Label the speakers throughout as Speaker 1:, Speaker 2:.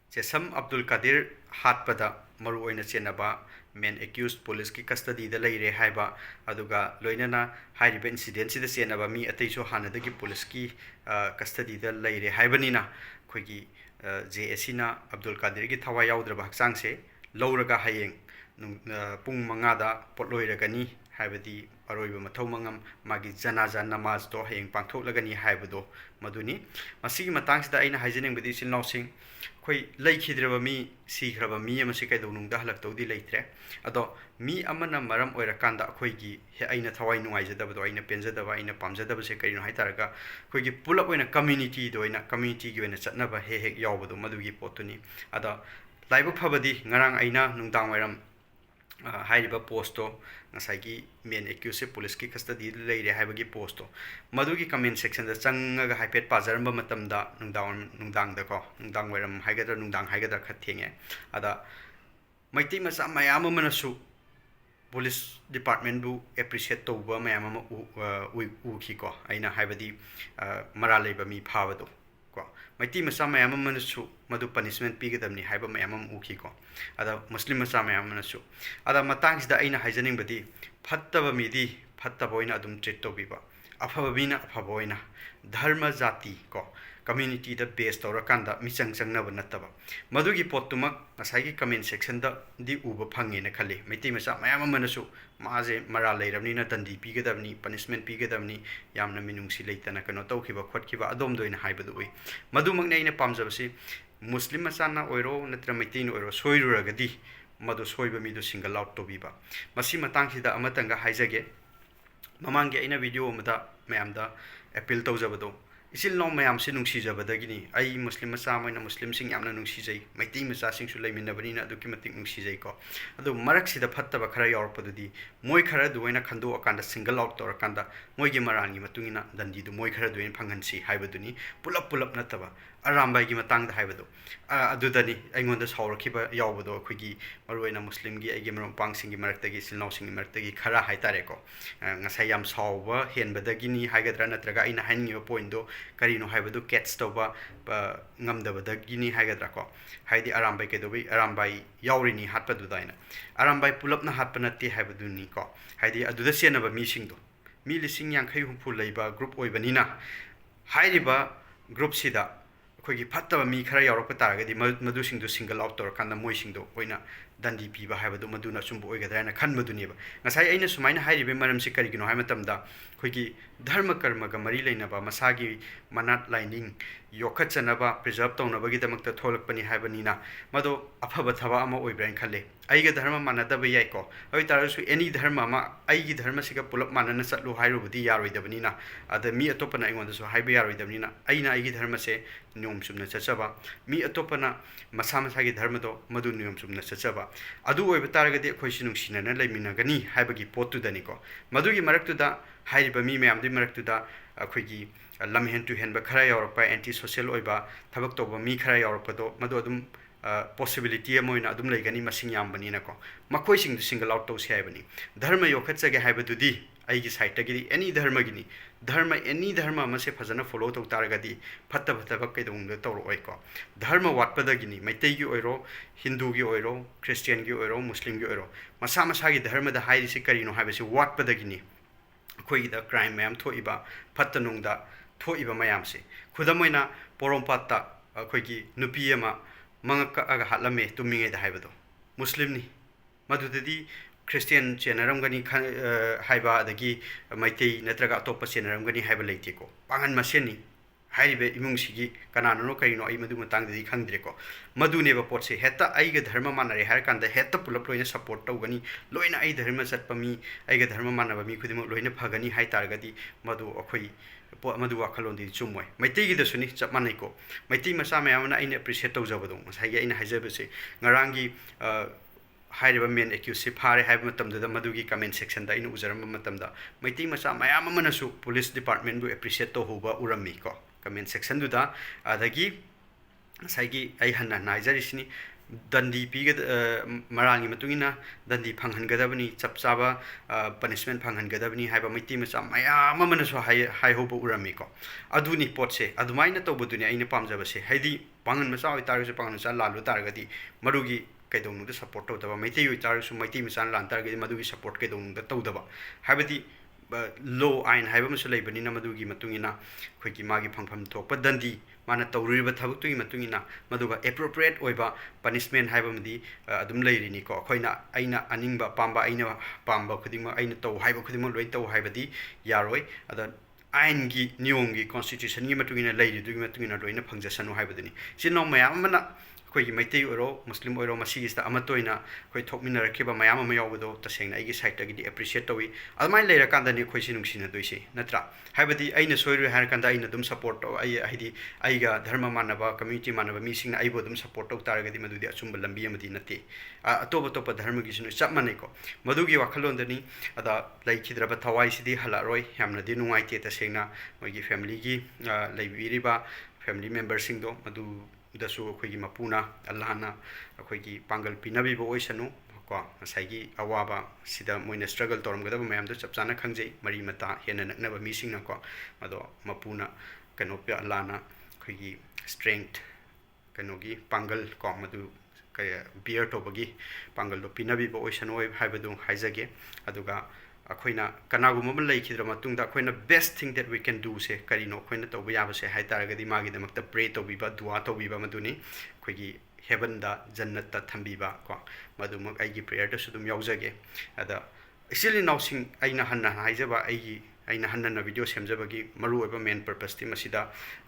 Speaker 1: Some Abdul Qadir hatpada maru oina chenaba men accused police ki custody da leire haiba aduga loinana hairiba incident sida chenaba mi ataiso hanadagi police ki custody da leire haibanina khoigi JSC na Abdul Qadir ki thawai yaodraba hakchang se lwraga hayeng pung mangada lwragani haibadi aroiba mathw mangam magi janaza namaz to hayeng pangthoklagani haibado maduni masigi matang sida aina haijening badi silnaw sing khoi leikhidraba mi sigraba mi amasi kai donung da halak tawdi leitre ado mi amana maram oirakanda khoigi he aina thawai nungaijadaba do aina penjadaba aina pamjadaba se kaino haitaraga khoigi pulap oina community do aina community gi oina chatnaba he he yawbado madugi potuni ado laibuk phabadi ngarang aina nungdang wairam hairiba posto ngasagi men accuse police ki custody leire haibagi posto madugi comment section da changaga haipet pajaramba matamda nungdang da ko nungdang wairam haigadra nungdang haigadra khathenge ada maiti masa mayam manasu police department bu appreciate to ba mayam u ki ko aina haibadi mara leiba mi phawado maiti masa mayam manasu madu punishment pigadamni haiba mayam uki ko ada muslim masa mayam manasu ada matang sida aina haijaning badi phattaba midi phattaba oina adum treat to biba afaba bina afaba oina dharma jati ko community da base to rakanda michang changna banataba madugi pottumak ngasai comment section da di uba phangi na khali maiti masa mayam manasu maje mara leiramni na dandi pigadamni punishment pigadamni yamna minungsi leitana kano tawkhiba khotkhiba adom doina haibadu oi madumak nei na pamjabasi Muslim masana oiro natra maitin oiro soiruragadi madu soiba midu single out to biba masi matang sida amatanga haijage mamangi aina video amada mayamda appeal tawjabado isil no mayam se nungsi jabadagini ai muslim masa moina muslim sing yamna nungsi jai maiti masa sing su leiminabani na duki matik nungsi jai ko adu marak sida phattaba khara yorpadudi moi khara duina khando akanda single out tor akanda moi gi marani matungina dandi du moi khara duin phangansi haibaduni pulap nataba arambai gi matang da haibado adudani aingonda sawrakhiba yawbado khoigi maruina muslim gi agi marom pangsing gi maraktagi silnaw sing gi maraktagi khara haitare ko ngasai yam sawba henbadagini haigadra natraga aina haingi point do karino haibadu catch toba ngamdabadagini haigadra ko haidi arambai kedobi arambai yawrini hatpadu daina arambai pulapna hatpanati haibaduni ko haidi aduda senaba mi singdo mi lising yankhai humpu leiba group oibanina hairiba group sida khogi phattaba mi khara yaurok taragadi madu singdu single out tor kanda moi singdo oina dandi piba haibadu maduna sumbu oigadrana khanbaduniba ngasai aina sumaina hairibe maram si karigino haimatamda khogi dharma karma ga mari leinaba masagi manat lining yokhachanaba preserve tawnabagi damakta tholakpani haibanina mado afaba thaba ama oibrain khalle aiga dharma manadaba yaiko oi tarasu any dharma ma aigi dharma siga pulap manana chatlu hairubudi yaroidabanina ada mi atopana aingonda so haiba yaroidabanina aina aigi dharma se nyom sumna chachaba mi atopana masa masagi dharma do madu nyom sumna chachaba adu oiba taragadi khoi sinungsina na leiminagani haibagi potu dani ko madugi maraktu da hairiba mi mayamdi maraktu da khoigi lamhen tu hen ba khara yorpa anti social oiba thabak toba mi khara yorpa do madu adum possibility amoina adum leigani masing yambani na ko makoi sing single out to sai bani dharma yokhachage haibadudi aigi site tagi any dharma gini dharma any dharma ma se phajana follow to taragadi phatta ba kai dong to roi ko dharma watpadagini maitai gi oiro hindu gi oiro christian gi oiro muslim gi oiro masa masa gi dharma da hairi se karino haibase watpadagini khoi da crime mayam thoiba phatta nung da thoiba mayam se khudamoina porompatta khoi gi nupi ama mangaka aga halame tuminge da haibado muslim ni madudadi christian chenaram gani haiba adagi maitei natraga topa chenaram gani haiba leite ko pangan maseni haibe imung sigi kanana no kaino ai madu matang dadi khangdre ko madu neba potse heta aiga dharma manare har kanda heta pulap loina support taw gani loina ai dharma chatpa mi aiga dharma manaba mi khudimo loina phagani hai targadi madu akhoi madu wakalondi chumoi maitei gi dasuni chapmanai ko maitei masa mayamna aina appreciate tawjabado ngasai aina haijabase ngarangi hairiba men accuse phare haiba matamda madugi comment section da ina ujaram matamda maitei masa mayam amanasu police department bu appreciate to hoba urami ko comment section du da adagi saigi ai hanna naijarisini dandi piga marangi matungina dandi phanghangadabani chapchaba punishment phanghangadabani haiba maiti macha mayam amana so hai hobo urami ko aduni potse adumaina tobuduni aina pamjabase haidi ꯄꯥꯡꯒꯟ ꯃꯆꯥ ꯑꯣꯏꯇꯥꯔꯒꯁꯨ ꯄꯥꯡꯒꯟ ꯃꯆꯥ ꯂꯥꯜꯂꯨ ꯇꯥꯔꯒꯗꯤ ꯃꯗꯨꯒꯤ ꯀꯩꯗꯧꯅꯨꯡꯗ support ꯇꯧꯗꯕ ꯃꯩꯇꯩ ꯑꯣꯏꯇꯥꯔꯒꯁꯨ ꯃꯩꯇꯩ ꯃꯆꯥꯅ ꯂꯥꯟ ꯇꯥꯔꯒꯗꯤ ꯃꯗꯨꯒꯤ ꯁꯞꯄꯣꯔꯠ ꯀꯩꯗꯧꯅꯨꯡꯗ ꯇꯧꯗꯕ ꯍꯥꯏꯕꯗꯤ ꯂꯣ ꯑꯥꯏꯟ ꯍꯥꯏꯕ ꯑꯃꯁꯨ ꯂꯩꯕꯅꯤꯅ ꯃꯗꯨꯒꯤ ꯃꯇꯨꯡ ꯏꯟꯅ ꯑꯩꯈꯣꯏꯒꯤ ꯃꯥꯒꯤ ꯐꯪꯐꯝ ꯊꯣꯛꯄ ꯗꯟꯗꯤ ꯃꯥꯅ ꯇꯧꯔꯤꯕ ꯊꯕꯛꯇꯨꯒꯤ ꯃꯇꯨꯡ ꯏꯟꯅ ꯃꯗꯨꯒ ꯑꯦꯄ꯭ꯔꯣꯄ꯭ꯔꯤꯌꯦꯠ ꯑꯣꯏꯕ ꯄꯅꯤꯁꯃꯦꯟ ꯍꯥꯏꯕ ꯑꯃꯗꯤ ꯑꯗꯨꯝ ꯂꯩꯔꯤꯅꯤꯀꯣ ꯑꯩꯅ ꯑꯅꯤꯡꯕ ꯑꯄꯥꯝꯕ ꯑꯩꯅ ꯄꯥꯝꯕ ꯈꯨꯗꯤꯡꯃꯛ ꯑꯩꯅ ꯇꯧ ꯍꯥꯏꯕ ꯈꯨꯗꯤꯡꯃꯛ ꯂꯣꯏ ꯇꯧ ꯍꯥꯏꯕꯗꯤ ꯌꯥꯔꯣꯏ ꯑꯗ ꯑꯥꯏꯟꯒꯤ ꯅꯤꯌꯣꯝꯒꯤ ꯀꯣꯟꯁꯇꯤꯇ꯭ꯌꯨꯁꯟꯒꯤ ꯃꯇꯨꯡ ꯏꯟꯅ ꯂꯩꯔꯤꯗꯨꯒꯤ ꯃꯇꯨꯡ ꯏꯟꯅ ꯂꯣꯏꯅ ꯐꯪꯖꯁꯅꯨ ꯍꯥꯏꯕꯗꯨꯅꯤ ꯏꯆꯤꯜ ꯏꯅꯥꯎ ꯃꯌꯥꯝ ꯑꯃꯅ ꯑꯩꯈꯣꯏꯒꯤ ꯃꯩꯇꯩ ꯑꯣꯏꯔꯣ ꯃꯨꯁꯂꯤꯝ ꯑꯣꯏꯔꯣ ꯃꯁꯤꯒꯤꯁꯤꯗ ꯑꯃꯠꯇ ꯑꯣꯏꯅ ꯑꯩꯈꯣꯏ ꯊꯣꯛꯃꯤꯟꯅꯔꯛꯈꯤꯕ ꯃꯌꯥꯝ ꯑꯃ ꯌꯥꯎꯕꯗꯣ ꯇꯁꯦꯡꯅ ꯑꯩꯒꯤ ꯁꯥꯏꯠꯇꯒꯤꯗꯤ ꯑꯦꯄ꯭ꯔꯤꯁꯤꯌꯦꯠ ꯇꯧꯏ ꯑꯗꯨꯃꯥꯏꯅ ꯂꯩꯔꯀꯥꯟꯗꯅꯤ ꯑꯩꯈꯣꯏꯁꯤ ꯅꯨꯡꯁꯤꯅꯗꯣꯏꯁꯤ ꯅꯠꯇ꯭ꯔꯥ ꯍꯥꯏꯕꯗꯤ ꯑꯩꯅ ꯁꯣꯏꯔꯣꯏ ꯍꯥꯏꯔꯀꯥꯟꯗ ꯑꯩꯅ ꯑꯗꯨꯝ ꯁꯞꯄꯣꯔꯠ ꯇꯧ ꯍꯥꯏꯗꯤ ꯑꯩꯒ ꯙꯔꯃ ꯃꯥꯟꯅꯕ ꯀꯝꯃ꯭ꯌꯨꯅꯤꯇꯤ ꯃꯥꯟꯅꯕ ꯃꯤꯁꯤꯡꯅ ꯑꯩꯕꯨ ꯑꯗꯨꯝ ꯁꯞꯄꯣꯔꯠ ꯇꯧ ꯇꯥꯔꯒꯗꯤ ꯃꯗꯨꯗꯤ ꯑꯆꯨꯝꯕ ꯂꯝꯕꯤ ꯑꯃꯗꯤ ꯅꯠꯇꯦ ꯑꯇꯣꯞ ꯑꯇꯣꯞꯄ ꯙꯔꯃꯒꯤꯁꯨ ꯆꯞ ꯃꯥꯟꯅꯩꯀꯣ ꯃꯗꯨꯒꯤ ꯋꯥꯈꯜꯂꯣꯟꯗꯅꯤ ꯑꯗ ꯂꯩꯈꯤꯗ꯭ꯔꯕ ꯊꯋꯥꯏꯁꯤꯗꯤ ꯍꯜꯂꯛꯑꯔꯣꯏ ꯌꯥꯝꯅꯗꯤ ꯅꯨꯡꯉꯥꯏꯇꯦ ꯇꯁꯦꯡꯅ ꯃꯣꯏꯒꯤ ꯐꯦꯃꯤꯂꯤꯒꯤ ꯂꯩꯕꯤꯔꯤꯕ ꯐꯦꯃꯤꯂꯤ ꯃꯦꯝꯕꯔꯁꯤꯡꯗꯣ ꯃꯗꯨꯗꯁꯨ ꯑꯩꯈꯣꯏꯒꯤ ꯃꯄꯨꯅ ꯑꯜꯂꯥꯍꯅ ꯑꯩꯈꯣꯏꯒꯤ ꯄꯥꯡꯒꯜ ꯄꯤꯅꯕꯤꯕ ꯑꯣꯏꯁꯅꯨ ꯀꯣ ꯉꯁꯥꯏꯒꯤ ꯑꯋꯥꯕ ꯁꯤꯗ ꯃꯣꯏꯅ ꯁ꯭ꯇ꯭ꯔꯒꯜ ꯇꯧꯔꯝꯒꯗꯕ ꯃꯌꯥꯝꯗꯣ ꯆꯞ ꯆꯥꯅ ꯈꯪꯖꯩ ꯃꯔꯤ ꯃꯇꯥ ꯍꯦꯟꯅ ꯅꯛꯅꯕ ꯃꯤꯁꯤꯡꯅꯀꯣ ꯑꯗꯣ ꯃꯄꯨꯅ ꯑꯜꯂꯥꯍꯅ ꯑꯩꯈꯣꯏꯒꯤ ꯁ꯭ꯇ꯭ꯔꯦꯡꯊ ꯀꯩꯅꯣꯒꯤ ꯄꯥꯡꯒꯜ ꯀꯣ ꯃꯗꯨ ꯕꯤꯌꯔ ꯇꯧꯕꯒꯤ ꯄꯥꯡꯒꯜꯗꯣ ꯄꯤꯅꯕꯤꯕ ꯑꯣꯏꯁꯅꯨ ꯍꯥꯏꯕꯗꯨ ꯍꯥꯏꯖꯒꯦ ꯑꯗꯨꯒ ꯑꯩꯈꯣꯏꯅ ꯀꯅꯥꯒꯨꯝꯕ ꯑꯃ ꯂꯩꯈꯤꯗ꯭ꯔ ꯃꯇꯨꯡꯗ ꯑꯩꯈꯣꯏꯅ ꯕꯦꯁ ꯊꯤꯡ ꯗꯦꯠ ꯋꯤ ꯀꯦꯟ ꯗꯨꯁꯦ ꯀꯔꯤꯅꯣ ꯑꯩꯈꯣꯏꯅ ꯇꯧꯕ ꯌꯥꯕꯁꯦ ꯍꯥꯏ ꯇꯥꯔꯒꯗꯤ ꯃꯥꯒꯤꯗꯃꯛꯇ ꯄ꯭ꯔꯦ ꯇꯧꯕꯤꯕ ꯗꯨꯋꯥ ꯇꯧꯕꯤꯕ ꯃꯗꯨꯅꯤ ꯑꯩꯈꯣꯏꯒꯤ ꯍꯦꯕꯟꯗ ꯖꯟꯅꯠꯇ ꯊꯝꯕꯤꯕ ꯀꯣ ꯃꯗꯨꯃꯛ ꯑꯩꯒꯤ ꯄ꯭ꯔꯦꯌꯔꯗꯁꯨ ꯑꯗꯨꯝ ꯌꯥꯎꯖꯒꯦ ꯑꯗ ꯏꯆꯤꯜ ꯏꯅꯥꯎꯁꯤꯡ ꯑꯩꯅ ꯍꯟꯅ ꯍꯥꯏꯖꯕ ꯑꯩꯅ ꯍꯟꯅ ꯚꯤꯗꯤꯑꯣ ꯁꯦꯝꯖꯕꯒꯤ ꯃꯔꯨꯑꯣꯏꯕ ꯃꯦꯟ ꯄꯔꯄꯁꯇꯤ ꯃꯁꯤꯗ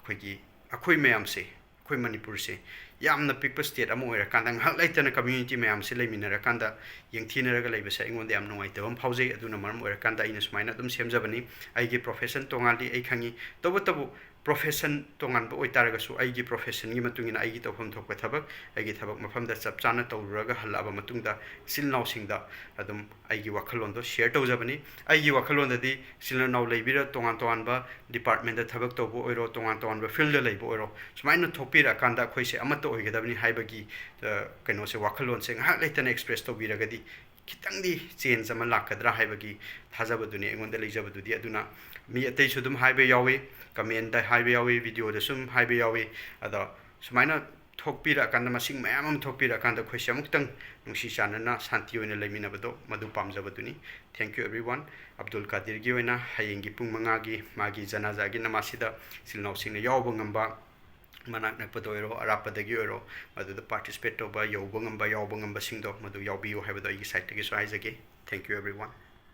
Speaker 1: ꯑꯩꯈꯣꯏ ꯃꯌꯥꯝꯁꯦ ꯑꯩꯈꯣꯏ ꯃꯅꯤꯄꯨꯔꯁꯦ ꯌꯥꯝꯅ ꯄꯤꯛꯄ ꯁ꯭ꯇꯦꯠ ꯑꯃ ꯑꯣꯏꯔꯀꯥꯟꯗ ꯉꯥꯏꯍꯥꯛ ꯂꯩꯇꯅ ꯀꯝꯃ꯭ꯌꯨꯅꯤꯇꯤ ꯃꯌꯥꯝꯁꯦ ꯂꯩꯃꯤꯟꯅꯔꯀꯥꯟꯗ ꯌꯦꯡꯊꯤꯅꯔꯒ ꯂꯩꯕꯁꯦ ꯑꯩꯉꯣꯟꯗ ꯌꯥꯝ ꯅꯨꯡꯉꯥꯏꯇꯕ ꯑꯃ ꯐꯥꯎꯖꯩ ꯑꯗꯨꯅ ꯃꯔꯝ ꯑꯣꯏꯔꯀꯥꯟꯗ ꯑꯩꯅ ꯁꯨꯃꯥꯏꯅ ꯑꯗꯨꯝ ꯁꯦꯝꯖꯕꯅꯤ ꯑꯩꯒꯤ ꯄ꯭ꯔꯣꯐꯦꯁꯟ ꯇꯣꯉꯥꯜꯂꯤ ꯑꯩ ꯈꯪꯉꯤ ꯇꯧꯕꯇꯕꯨ ꯄ꯭ꯔꯣꯐꯦꯁꯟ ꯇꯣꯉꯥꯟꯕ ꯑꯣꯏꯇꯥꯔꯒꯁꯨ ꯑꯩꯒꯤ ꯄ꯭ꯔꯣꯐꯦꯁꯟꯒꯤ ꯃꯇꯨꯡ ꯏꯟꯅ ꯑꯩꯒꯤ ꯇꯧꯐꯝ ꯊꯣꯛꯄ ꯊꯕꯛ ꯑꯩꯒꯤ ꯊꯕꯛ ꯃꯐꯝꯗ ꯆꯞ ꯆꯥꯅ ꯇꯧꯔꯨꯔꯒ ꯍꯜꯂꯛꯑꯕ ꯃꯇꯨꯡꯗ ꯏꯆꯤꯜ ꯏꯅꯥꯎꯁꯤꯡꯗ ꯑꯗꯨꯝ ꯑꯩꯒꯤ ꯋꯥꯈꯜꯂꯣꯟꯗꯣ ꯁꯤꯌꯔ ꯇꯧꯖꯕꯅꯤ ꯑꯩꯒꯤ ꯋꯥꯈꯜꯂꯣꯟꯗꯗꯤ ꯏꯆꯤꯜ ꯏꯅꯥꯎ ꯂꯩꯕꯤꯔ ꯇꯣꯉꯥꯟ ꯇꯣꯉꯥꯟꯕ ꯗꯤꯄꯥꯔꯠꯃꯦꯟꯇ ꯊꯕꯛ ꯇꯧꯕ ꯑꯣꯏꯔꯣ ꯇꯣꯉꯥꯟ ꯇꯣꯉꯥꯟꯕ ꯐꯤꯜꯗ ꯂꯩꯕ ꯑꯣꯏꯔో ꯁꯨꯃꯥꯏꯅ ꯊꯣꯛꯄꯤꯔꯛꯑꯀꯥꯟꯗ ꯑꯩꯈꯣꯏꯁꯦ ꯑꯃꯠꯇ ꯑꯣꯏꯒꯗꯕꯅꯤ ꯍꯥꯏꯕꯒꯤ ꯀꯩꯅꯣꯁꯦ ꯋꯥꯈꯜꯂꯣꯟꯁꯦ ꯉꯥꯏꯍꯥꯛ ꯂꯩꯇꯅ ꯑꯦꯛꯁꯄ꯭ꯔꯦꯁ ꯇꯧꯕꯤꯔꯒꯗꯤ ꯈꯤꯇꯪꯗꯤ ꯆꯦꯟꯖ ꯑꯃ ꯂꯥꯛꯀꯗ꯭ꯔꯥ ꯍꯥꯏꯕꯒꯤ ꯊꯥꯖꯕꯗꯨꯅꯤ ꯑꯩꯉꯣꯟꯗ ꯂꯩꯖꯕꯗꯨꯗꯤ ꯑꯗꯨꯅ ꯃꯤ ꯑꯇꯩꯁꯨ ꯑꯗꯨꯝ ꯍꯥꯏꯕ ꯌꯥꯎꯏ ꯀꯃꯦꯟꯗ ꯍꯥꯏꯕ ꯌꯥꯎꯏ ꯚꯤꯗꯤꯑꯣꯗ ꯁꯨꯝ ꯍꯥꯏꯕ ꯌꯥꯎꯏ ꯑꯗꯣ ꯁꯨꯃꯥꯏꯅ ꯊꯣꯛꯄꯤꯔꯛꯑꯀꯥꯟꯗ ꯃꯁꯤꯡ ꯃꯌꯥꯝ ꯑꯃ ꯊꯣꯛꯄꯤꯔꯛꯑꯀꯥꯟꯗ ꯑꯩꯈꯣꯏꯁꯦ ꯑꯃꯨꯛꯇꯪ ꯅꯨꯡꯁꯤ ꯆꯥꯟꯅꯅ ꯁꯥꯟꯇꯤ ꯑꯣꯏꯅ ꯂꯩꯃꯤꯟꯅꯕꯗꯣ ꯃꯗꯨ ꯄꯥꯝꯖꯕꯗꯨꯅꯤ ꯊꯦꯡꯛ ꯌꯨ ꯑꯦꯕ꯭ꯔꯤꯋꯥꯟ ꯑꯕꯗꯨꯜ ꯀꯥꯗꯤꯔꯒꯤ ꯑꯣꯏꯅ ꯍꯌꯦꯡꯒꯤ ꯄꯨꯡ 5ꯒꯤ ꯃꯥꯒꯤ ꯖꯅꯥꯖꯥꯒꯤ ꯅꯃꯥꯖꯁꯤꯗ ꯏꯆꯤꯜ ꯏꯅꯥꯎꯁꯤꯡꯅ ꯌꯥꯎꯕ ꯉꯝꯕ ꯃꯅꯥꯛ ꯅꯛꯄꯗ ꯑꯣꯏꯔꯣ ꯑꯔꯥꯞꯄꯗꯒꯤ ꯑꯣꯏꯔꯣ ꯃꯗꯨꯗ ꯄꯥꯔꯇꯤꯁꯤꯄꯦꯠ ꯇꯧꯕ ꯌꯧꯕ ꯉꯝꯕ ꯌꯥꯎꯕ ꯉꯝꯕꯁꯤꯡꯗꯣ ꯃꯗꯨ ꯌꯥꯎꯕꯤꯌꯨ ꯍꯥꯏꯕꯗꯣ ꯑꯩꯒꯤ ꯁꯥꯏꯠꯇꯒꯤꯁꯨ ꯍꯥꯏꯖꯒꯦ ꯊꯦꯡꯛ ꯌꯨ ꯑꯦꯕ꯭ꯔꯤꯋꯥꯟ